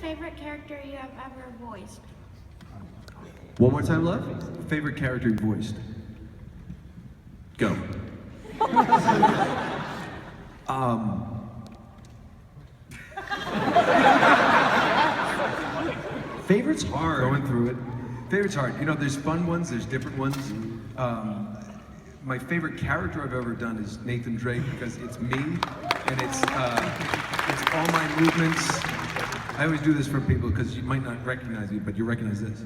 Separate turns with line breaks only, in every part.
favorite character you have ever voiced?
One more time, love?
Favorite character you voiced? Go.
Favorite's hard.
Going through it. Favorite's hard. You know, there's fun ones, there's different ones. My favorite character I've ever done is Nathan Drake because it's me, and it's all my movements. I always do this for people because you might not recognize me, but you recognize this.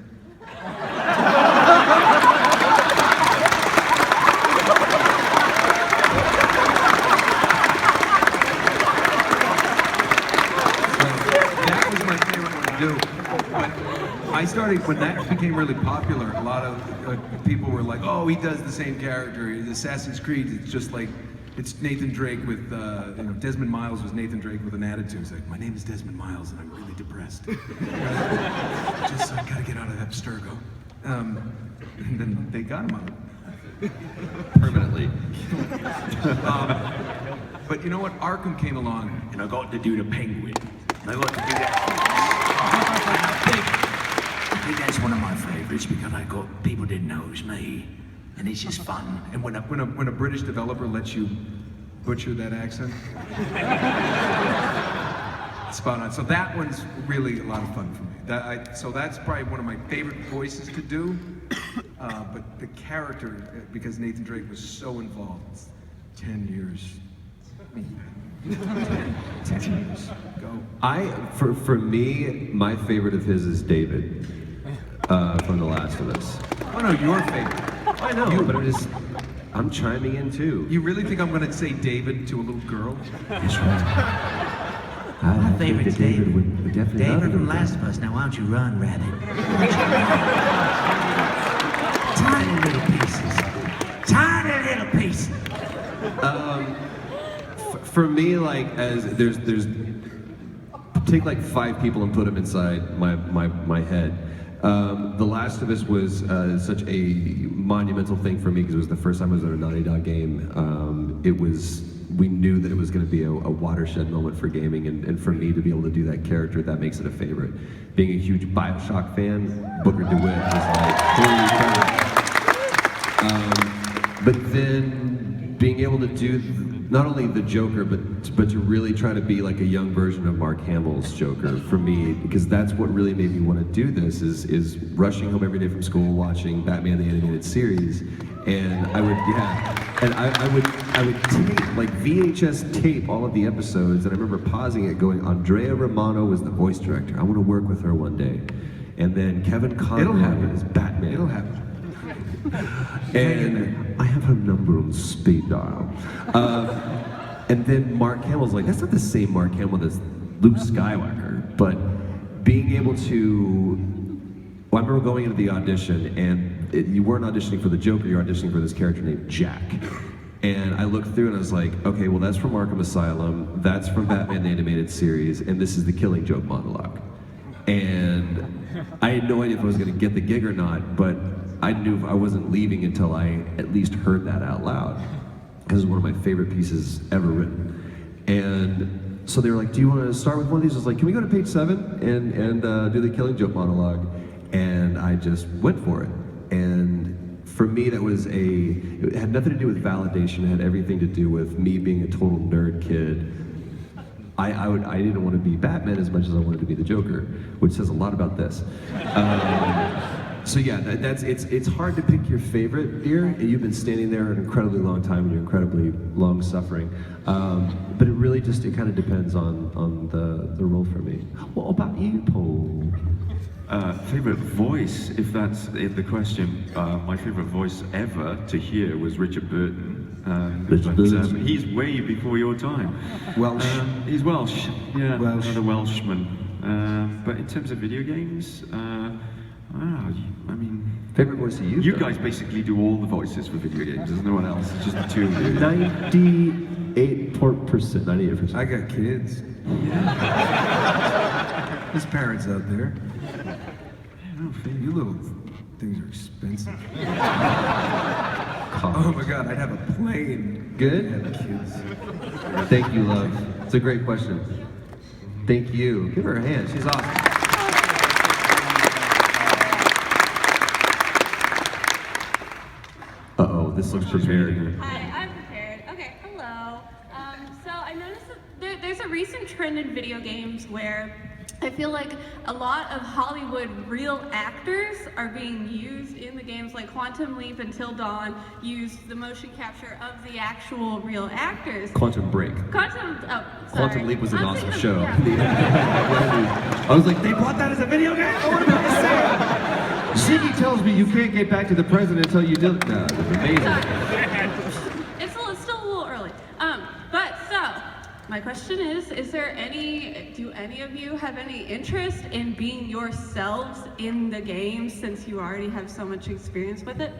That was my favorite one to do. When that became really popular, a lot of people were like, oh, he does the same character. In Assassin's Creed, it's just like, it's Nathan Drake with, Desmond Miles was Nathan Drake with an attitude. It's like, my name is Desmond Miles and I'm really depressed. Just, I gotta get out of Abstergo. And then they got him out.
Permanently.
But you know what? Arkham came along, and I got to do the Penguin. And I got to do that. I think that's one of my favorites because people didn't know it was me, and it's just fun. And when a British developer lets you butcher that accent, spot on. So that one's really a lot of fun for me. So that's probably one of my favorite voices to do. But the character, because Nathan Drake was so involved, it's 10 years. 10 years. Go.
For me, my favorite of his is David from The Last of Us.
Oh no, your favorite.
I know, but I'm chiming in too.
You really think I'm gonna say David to a little girl?
That's right.
My favorite's David.
Would definitely
David from Last of Us. Now why don't you run, Rabbit? Tiny little pieces. Tiny little pieces.
For me, like, as there's take like 5 people and put them inside my head. The Last of Us was such a monumental thing for me because it was the first time I was at a Naughty Dog game. We knew that it was going to be a watershed moment for gaming, and for me to be able to do that character, that makes it a favorite. Being a huge BioShock fan, Booker DeWitt was like, holy cow. But then being able to do not only the Joker, but to really try to be like a young version of Mark Hamill's Joker for me, because that's what really made me want to do this, is rushing home every day from school, watching Batman the Animated Series, and I would tape, like VHS tape all of the episodes, and I remember pausing it going, Andrea Romano was the voice director, I want to work with her one day. And then Kevin Conroy is Batman.
It'll happen.
And I have her number on speed dial. And then Mark Hamill's like, that's not the same Mark Hamill that's Luke Skywalker. But being able to, well, I remember going into the audition, and you weren't auditioning for the Joker, you're auditioning for this character named Jack. And I looked through and I was like, okay, well that's from Arkham Asylum, that's from Batman the Animated Series, and this is the Killing Joke monologue. And I had no idea if I was gonna get the gig or not, but I knew I wasn't leaving until I at least heard that out loud, because it's one of my favorite pieces ever written. And so they were like, do you want to start with one of these? I was like, can we go to page 7 and do the Killing Joke monologue? And I just went for it. And for me, it had nothing to do with validation, it had everything to do with me being a total nerd kid. I didn't want to be Batman as much as I wanted to be the Joker, which says a lot about this. So yeah, it's hard to pick your favorite, dear. You've been standing there an incredibly long time and you're incredibly long suffering. But it kind of depends on the role for me. What about you, Paul?
Favorite voice, if that's the question. My favorite voice ever to hear was Richard Burton. He's way before your time.
Welsh.
He's Welsh, yeah,
Welsh.
another Welshman. But in terms of video games, I mean...
Favorite voice of you?
You guys basically do all the voices for video games, there's no one else, it's just the two of you.
98%.
I got kids.
Yeah.
There's parents out there. You little things are expensive. Oh my God, I'd have a plane.
Good?
I'd have kids.
Thank you, love. It's a great question. Thank you. Give her a hand. She's awesome. Uh-oh, this looks prepared.
Hi, I'm prepared. Okay, hello. So I noticed that there's a recent trend in video games where I feel like a lot of Hollywood real actors are being used in the games, like Quantum Leap and Till Dawn used the motion capture of the actual real actors.
Quantum Break.
Quantum
Leap was an
I'm
awesome
thinking-
show.
yeah.
I was like, they bought that as a video game? I want to be the same. Ziggy tells me you can't get back to the president until you do it. No, it was amazing.
It's still a little early. But my question is do any of you have any interest in being yourselves in the game since you already have so much experience with it?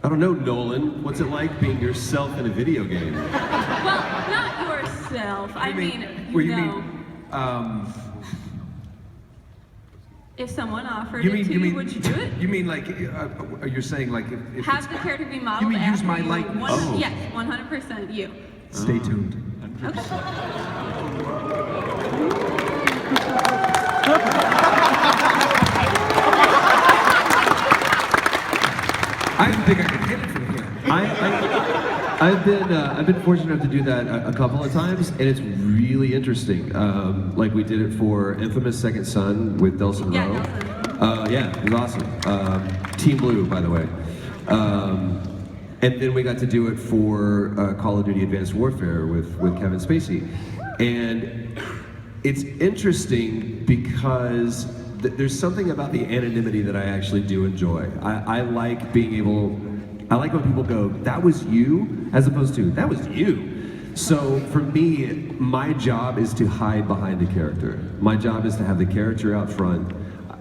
I don't know, Nolan. What's it like being yourself in a video game?
Well, not yourself. I mean, if someone offered it to you, would you do it?
You mean like, you're saying like if
Have
it's,
the character be
you
modeled
mean use
after
my
you?
likeness?
Oh.
Yes, 100% you.
Stay tuned. I didn't think I could hit it from here.
I've been fortunate enough to do that a couple of times, and it's really interesting. Like we did it for Infamous Second Son with Delson
Yeah,
Rowe.
Delson.
Yeah, it was awesome. Team Blue, by the way. And then we got to do it for Call of Duty Advanced Warfare with Kevin Spacey. And it's interesting because there's something about the anonymity that I actually do enjoy. I like being able, I like when people go, that was you, as opposed to, that was you. So for me, my job is to hide behind the character. My job is to have the character out front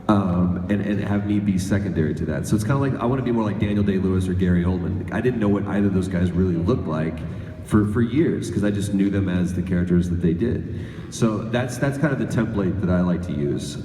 and have me be secondary to that. So it's kind of like, I want to be more like Daniel Day-Lewis or Gary Oldman. I didn't know what either of those guys really looked like for years, because I just knew them as the characters that they did. So that's kind of the template that I like to use.